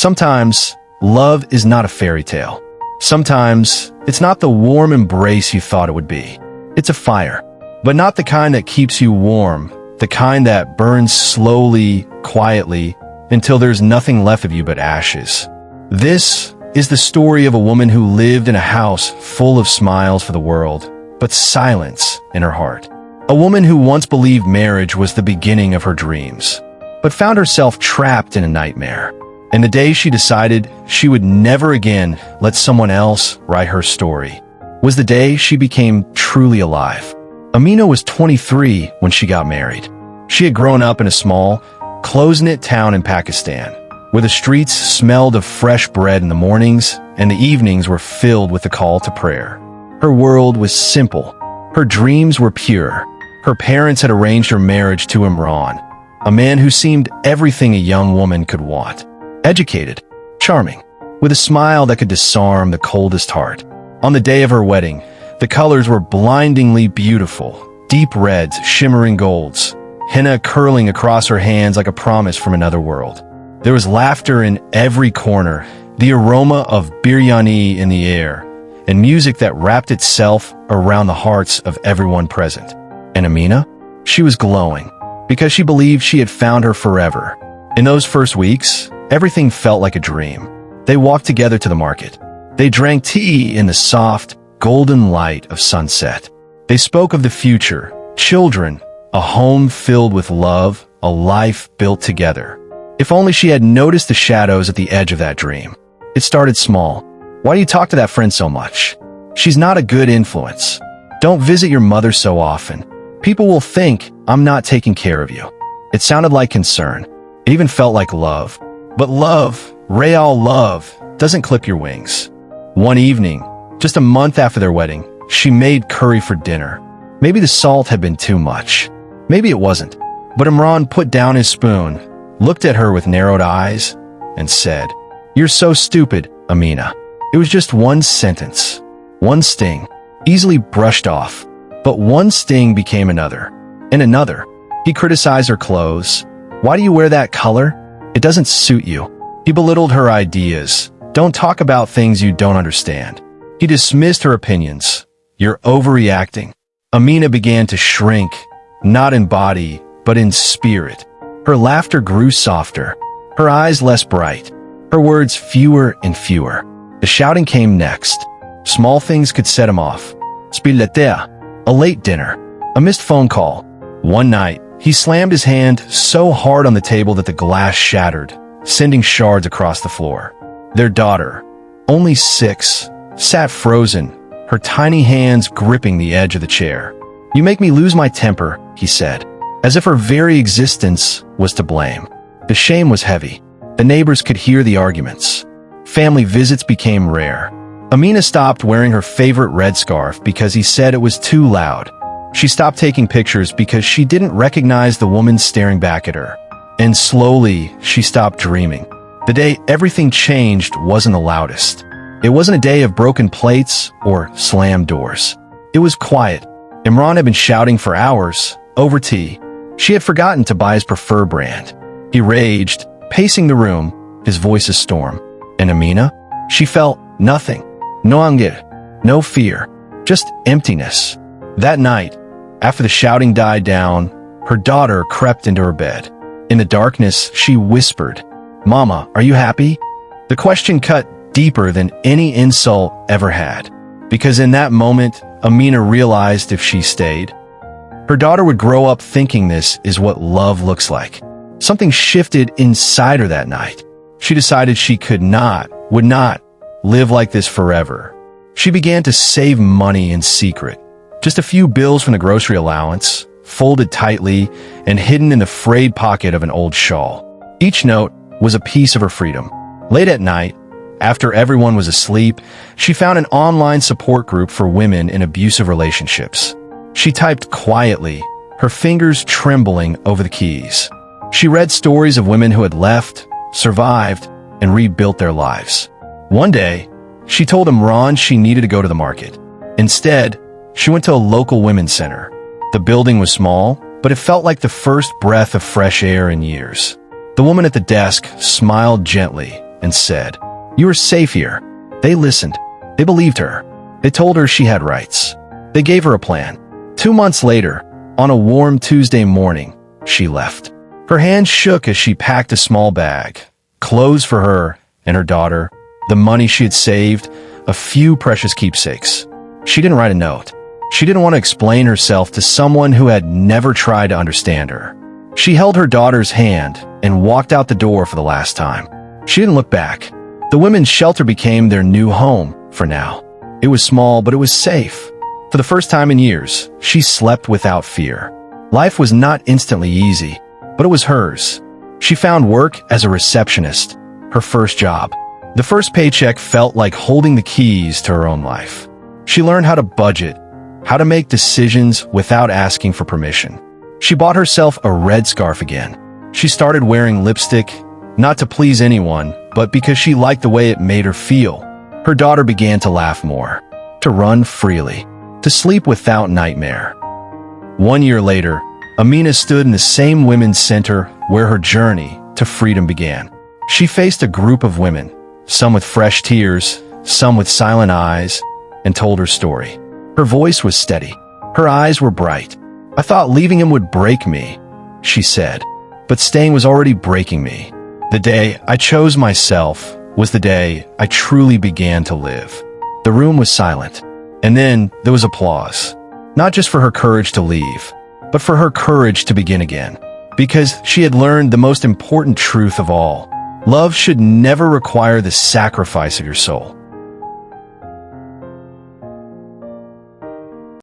Sometimes, love is not a fairy tale. Sometimes, it's not the warm embrace you thought it would be. It's a fire, but not the kind that keeps you warm, the kind that burns slowly, quietly, until there's nothing left of you but ashes. This is the story of a woman who lived in a house full of smiles for the world, but silence in her heart. A woman who once believed marriage was the beginning of her dreams, but found herself trapped in a nightmare. And the day she decided she would never again let someone else write her story was the day she became truly alive. Amina was 23 when she got married. She had grown up in a small, close-knit town in Pakistan, where the streets smelled of fresh bread in the mornings and the evenings were filled with the call to prayer. Her world was simple. Her dreams were pure. Her parents had arranged her marriage to Imran, a man who seemed everything a young woman could want. Educated, charming, with a smile that could disarm the coldest heart. On the day of her wedding, the colors were blindingly beautiful, deep reds, shimmering golds, henna curling across her hands like a promise from another world. There was laughter in every corner, the aroma of biryani in the air, and music that wrapped itself around the hearts of everyone present. And Amina? She was glowing, because she believed she had found her forever. In those first weeks, everything felt like a dream. They walked together to the market. They drank tea in the soft, golden light of sunset. They spoke of the future, children, a home filled with love, a life built together. If only she had noticed the shadows at the edge of that dream. It started small. Why do you talk to that friend so much? She's not a good influence. Don't visit your mother so often. People will think I'm not taking care of you. It sounded like concern. It even felt like love. But love, real love, doesn't clip your wings. One evening, just a month after their wedding, she made curry for dinner. Maybe the salt had been too much. Maybe it wasn't. But Imran put down his spoon, looked at her with narrowed eyes, and said, "You're so stupid, Amina." It was just one sentence, one sting, easily brushed off. But one sting became another, and another. He criticized her clothes. "Why do you wear that color? It doesn't suit you." He belittled her ideas. "Don't talk about things you don't understand." He dismissed her opinions. "You're overreacting." Amina began to shrink, not in body, but in spirit. Her laughter grew softer, her eyes less bright, her words fewer and fewer. The shouting came next. Small things could set him off. Spiletea, a late dinner, a missed phone call. One night, he slammed his hand so hard on the table that the glass shattered, sending shards across the floor. Their daughter, only 6, sat frozen, her tiny hands gripping the edge of the chair. "You make me lose my temper," he said, as if her very existence was to blame. The shame was heavy. The neighbors could hear the arguments. Family visits became rare. Amina stopped wearing her favorite red scarf because he said it was too loud. She stopped taking pictures because she didn't recognize the woman staring back at her. And slowly, she stopped dreaming. The day everything changed wasn't the loudest. It wasn't a day of broken plates or slammed doors. It was quiet. Imran had been shouting for hours, over tea. She had forgotten to buy his preferred brand. He raged, pacing the room, his voice a storm. And Amina? She felt nothing. No anger, no fear, just emptiness. That night, after the shouting died down, her daughter crept into her bed. In the darkness, she whispered, "Mama, are you happy?" The question cut deeper than any insult ever had, because in that moment, Amina realized if she stayed, her daughter would grow up thinking this is what love looks like. Something shifted inside her that night. She decided she would not, live like this forever. She began to save money in secret. Just a few bills from the grocery allowance, folded tightly and hidden in the frayed pocket of an old shawl. Each note was a piece of her freedom. Late at night, after everyone was asleep, she found an online support group for women in abusive relationships. She typed quietly, her fingers trembling over the keys. She read stories of women who had left, survived, and rebuilt their lives. One day, she told Imran she needed to go to the market. Instead, she went to a local women's center. The building was small, but it felt like the first breath of fresh air in years. The woman at the desk smiled gently, and said, "You are safe here." They listened. They believed her. They told her she had rights. They gave her a plan. 2 months later, on a warm Tuesday morning, she left. Her hand shook as she packed a small bag, clothes for her and her daughter, the money she had saved, a few precious keepsakes. She didn't write a note. She didn't want to explain herself to someone who had never tried to understand her. She held her daughter's hand and walked out the door for the last time. She didn't look back. The women's shelter became their new home for now. It was small, but it was safe. For the first time in years, she slept without fear. Life was not instantly easy, but it was hers. She found work as a receptionist, her first job. The first paycheck felt like holding the keys to her own life. She learned how to budget, how to make decisions without asking for permission. She bought herself a red scarf again. She started wearing lipstick, not to please anyone, but because she liked the way it made her feel. Her daughter began to laugh more, to run freely, to sleep without nightmare. 1 year later, Amina stood in the same women's center where her journey to freedom began. She faced a group of women, some with fresh tears, some with silent eyes, and told her story. Her voice was steady. Her eyes were bright. "I thought leaving him would break me," she said, "but staying was already breaking me. The day I chose myself was the day I truly began to live." The room was silent, and then there was applause. Not just for her courage to leave, but for her courage to begin again. Because she had learned the most important truth of all. Love should never require the sacrifice of your soul.